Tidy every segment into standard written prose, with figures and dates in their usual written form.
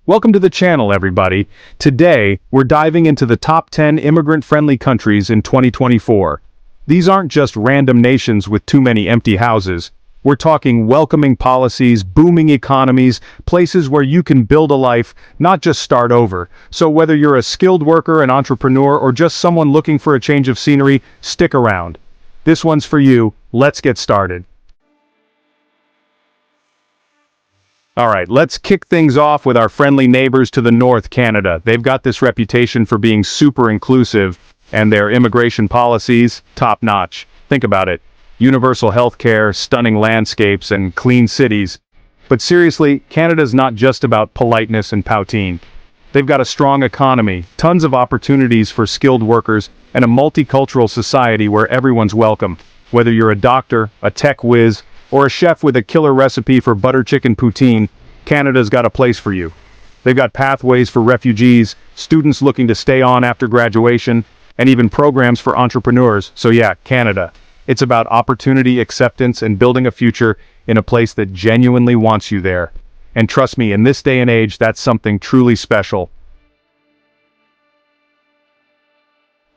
Welcome to the channel, everybody. Today, we're diving into the top 10 immigrant-friendly countries in 2024. These aren't just random nations with too many empty houses. We're talking welcoming policies, booming economies, places where you can build a life, not just start over. So whether you're a skilled worker, an entrepreneur, or just someone looking for a change of scenery, stick around. This one's for you. Let's get started. All right, let's kick things off with our friendly neighbors to the north, Canada. They've got this reputation for being super inclusive, and their immigration policies, top-notch. Think about it. Universal healthcare, stunning landscapes, and clean cities. But seriously, Canada's not just about politeness and poutine. They've got a strong economy, tons of opportunities for skilled workers, and a multicultural society where everyone's welcome. Whether you're a doctor, a tech whiz, or a chef with a killer recipe for butter chicken poutine, Canada's got a place for you. They've got pathways for refugees, students looking to stay on after graduation, and even programs for entrepreneurs. So yeah, Canada. It's about opportunity, acceptance, and building a future in a place that genuinely wants you there. And trust me, in this day and age, that's something truly special.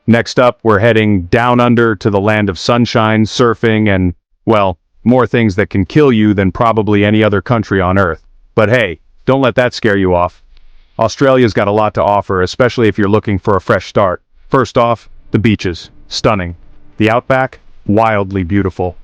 Next up, we're heading down under to the land of sunshine, surfing, and, well, more things that can kill you than probably any other country on Earth. But hey, don't let that scare you off. Australia's got a lot to offer, especially if you're looking for a fresh start. First off, the beaches. Stunning. The outback? Wildly beautiful.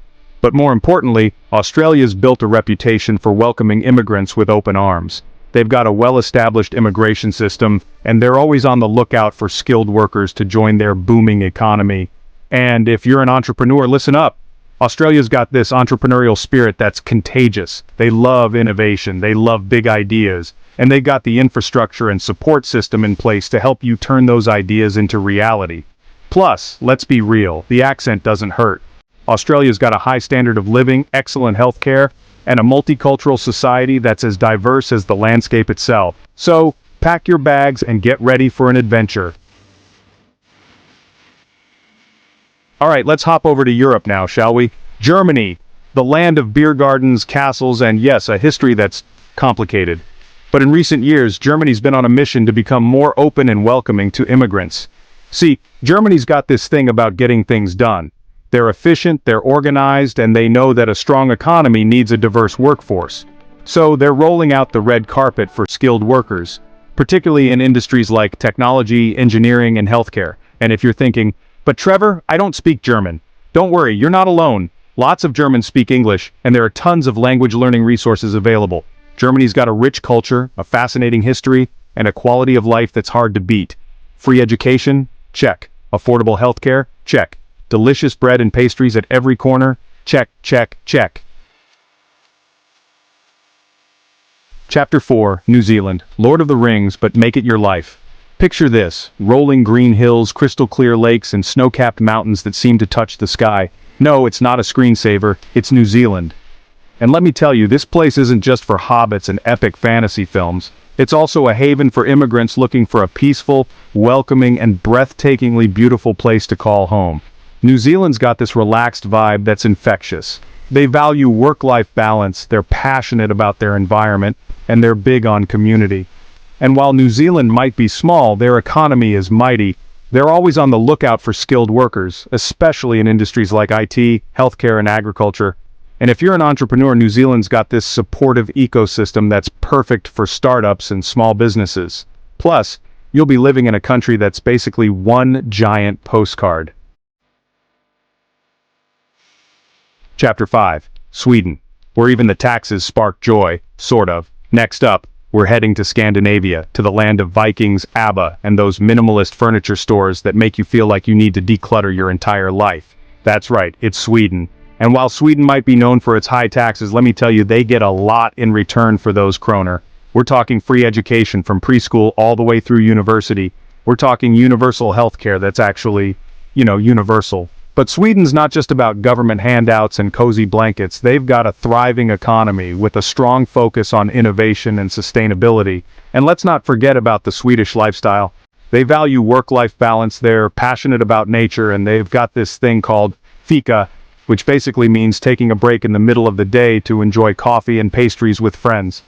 But more importantly, Australia's built a reputation for welcoming immigrants with open arms. They've got a well-established immigration system, and they're always on the lookout for skilled workers to join their booming economy. And if you're an entrepreneur, listen up. Australia's got this entrepreneurial spirit that's contagious. They love innovation, they love big ideas, and they got the infrastructure and support system in place to help you turn those ideas into reality. Plus, let's be real, the accent doesn't hurt. Australia's got a high standard of living, excellent healthcare, and a multicultural society that's as diverse as the landscape itself. So, pack your bags and get ready for an adventure. All right, let's hop over to Europe now, shall we? Germany, the land of beer gardens, castles, and yes, a history that's complicated. But in recent years, Germany's been on a mission to become more open and welcoming to immigrants. See, Germany's got this thing about getting things done. They're efficient, they're organized, and they know that a strong economy needs a diverse workforce. So they're rolling out the red carpet for skilled workers, particularly in industries like technology, engineering, and healthcare. And if you're thinking, but Trevor, I don't speak German. Don't worry, you're not alone. Lots of Germans speak English, and there are tons of language learning resources available. Germany's got a rich culture, a fascinating history, and a quality of life that's hard to beat. Free education? Check. Affordable healthcare? Check. Delicious bread and pastries at every corner? Check, check, check. Chapter 4, New Zealand. Lord of the Rings, but make it your life. Picture this, rolling green hills, crystal clear lakes, and snow-capped mountains that seem to touch the sky. No, it's not a screensaver, it's New Zealand. And let me tell you, this place isn't just for hobbits and epic fantasy films. It's also a haven for immigrants looking for a peaceful, welcoming, and breathtakingly beautiful place to call home. New Zealand's got this relaxed vibe that's infectious. They value work-life balance, they're passionate about their environment, and they're big on community. And while New Zealand might be small, their economy is mighty. They're always on the lookout for skilled workers, especially in industries like IT, healthcare, and agriculture. And if you're an entrepreneur, New Zealand's got this supportive ecosystem that's perfect for startups and small businesses. Plus, you'll be living in a country that's basically one giant postcard. Chapter 5, Sweden, where even the taxes spark joy, sort of. Next up, we're heading to Scandinavia, to the land of Vikings, ABBA, and those minimalist furniture stores that make you feel like you need to declutter your entire life. That's right, it's Sweden. And while Sweden might be known for its high taxes, let me tell you, they get a lot in return for those kroner. We're talking free education from preschool all the way through university. We're talking universal healthcare that's actually, universal. But Sweden's not just about government handouts and cozy blankets. They've got a thriving economy with a strong focus on innovation and sustainability. And let's not forget about the Swedish lifestyle. They value work-life balance, they're passionate about nature, and they've got this thing called fika, which basically means taking a break in the middle of the day to enjoy coffee and pastries with friends.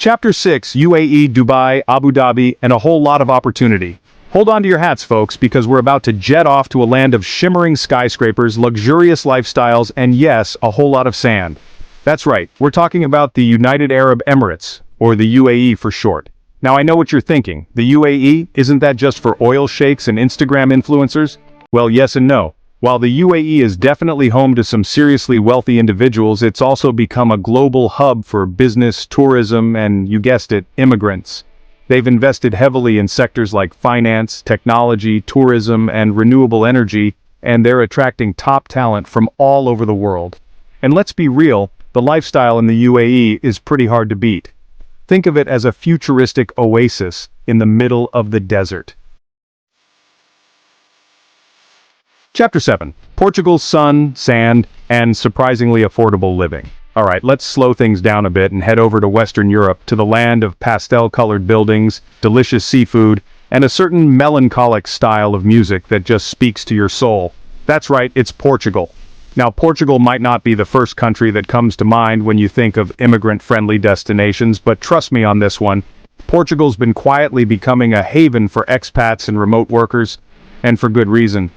Chapter 6, UAE, Dubai, Abu Dhabi, and a whole lot of opportunity. Hold on to your hats, folks, because we're about to jet off to a land of shimmering skyscrapers, luxurious lifestyles, and yes, a whole lot of sand. That's right, we're talking about the United Arab Emirates, or the UAE for short. Now I know what you're thinking, the UAE, isn't that just for oil sheikhs and Instagram influencers? Well, yes and no. While the UAE is definitely home to some seriously wealthy individuals, it's also become a global hub for business, tourism, and, you guessed it, immigrants. They've invested heavily in sectors like finance, technology, tourism, and renewable energy, and they're attracting top talent from all over the world. And let's be real, the lifestyle in the UAE is pretty hard to beat. Think of it as a futuristic oasis in the middle of the desert. Chapter 7. Portugal's sun, sand, and surprisingly affordable living. Alright, let's slow things down a bit and head over to Western Europe, to the land of pastel-colored buildings, delicious seafood, and a certain melancholic style of music that just speaks to your soul. That's right, it's Portugal. Now, Portugal might not be the first country that comes to mind when you think of immigrant-friendly destinations, but trust me on this one, Portugal's been quietly becoming a haven for expats and remote workers, and for good reason.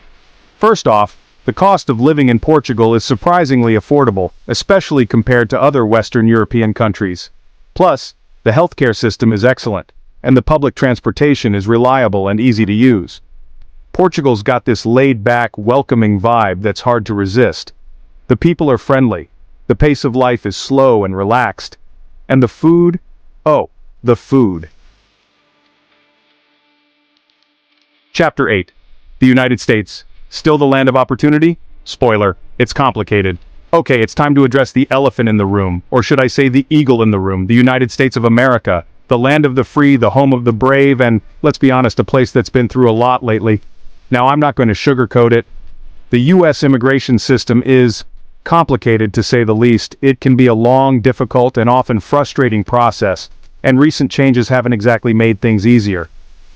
First off, the cost of living in Portugal is surprisingly affordable, especially compared to other Western European countries. Plus, the healthcare system is excellent, and the public transportation is reliable and easy to use. Portugal's got this laid-back, welcoming vibe that's hard to resist. The people are friendly, the pace of life is slow and relaxed, and the food? Oh, the food. Chapter 8. The United States. Still the land of opportunity? Spoiler, it's complicated. Okay, it's time to address the elephant in the room, or should I say the eagle in the room, the United States of America, the land of the free, the home of the brave, and, let's be honest, a place that's been through a lot lately. Now, I'm not going to sugarcoat it. The U.S. immigration system is complicated, to say the least. It can be a long, difficult, and often frustrating process, and recent changes haven't exactly made things easier.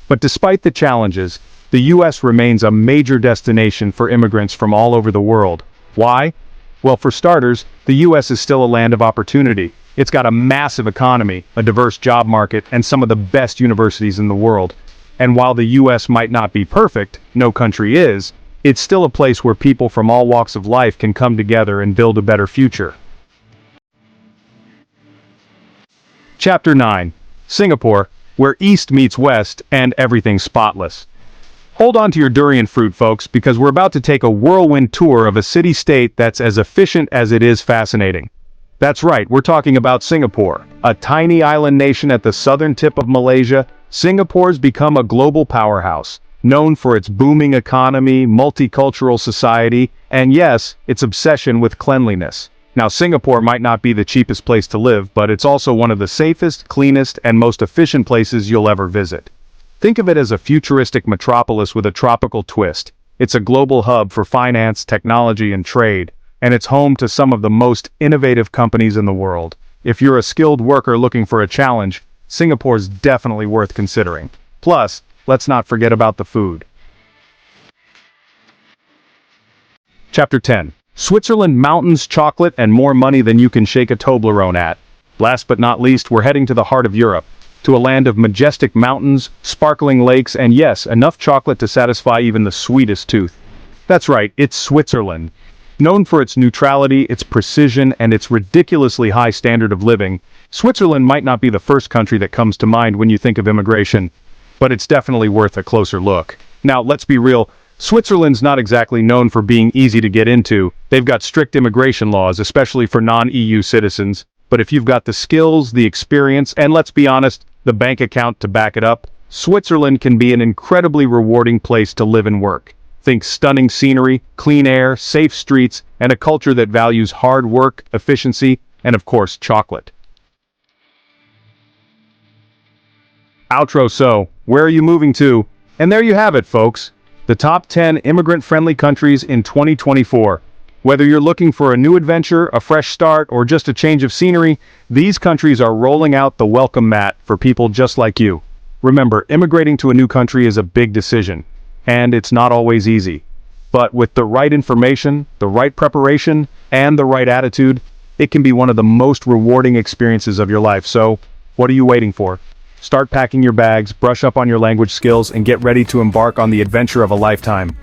But despite the challenges, the U.S. remains a major destination for immigrants from all over the world. Why? Well, for starters, the U.S. is still a land of opportunity. It's got a massive economy, a diverse job market, and some of the best universities in the world. And while the U.S. might not be perfect, no country is, it's still a place where people from all walks of life can come together and build a better future. Chapter 9. Singapore, where East meets West and everything's spotless. Hold on to your durian fruit, folks, because we're about to take a whirlwind tour of a city-state that's as efficient as it is fascinating. That's right, we're talking about Singapore, a tiny island nation at the southern tip of Malaysia. Singapore's become a global powerhouse, known for its booming economy, multicultural society, and yes, its obsession with cleanliness. Now, Singapore might not be the cheapest place to live, but it's also one of the safest, cleanest, and most efficient places you'll ever visit. Think of it as a futuristic metropolis with a tropical twist. It's a global hub for finance, technology, and trade, and it's home to some of the most innovative companies in the world. If you're a skilled worker looking for a challenge, Singapore's definitely worth considering. Plus, let's not forget about the food. Chapter 10. Switzerland, mountains, chocolate, and more money than you can shake a Toblerone at. Last but not least, we're heading to the heart of Europe, to a land of majestic mountains, sparkling lakes, and yes, enough chocolate to satisfy even the sweetest tooth. That's right, it's Switzerland. Known for its neutrality, its precision, and its ridiculously high standard of living, Switzerland might not be the first country that comes to mind when you think of immigration, but it's definitely worth a closer look. Now, let's be real, Switzerland's not exactly known for being easy to get into. They've got strict immigration laws, especially for non-EU citizens. But if you've got the skills, the experience, and let's be honest, the bank account to back it up, Switzerland can be an incredibly rewarding place to live and work. Think stunning scenery, clean air, safe streets, and a culture that values hard work, efficiency, and of course, chocolate. Outro. So, where are you moving to? And there you have it, folks. The top 10 immigrant-friendly countries in 2024. Whether you're looking for a new adventure, a fresh start, or just a change of scenery, these countries are rolling out the welcome mat for people just like you. Remember, immigrating to a new country is a big decision, and it's not always easy. But with the right information, the right preparation, and the right attitude, it can be one of the most rewarding experiences of your life. So, What are you waiting for? Start packing your bags, brush up on your language skills, and get ready to embark on the adventure of a lifetime.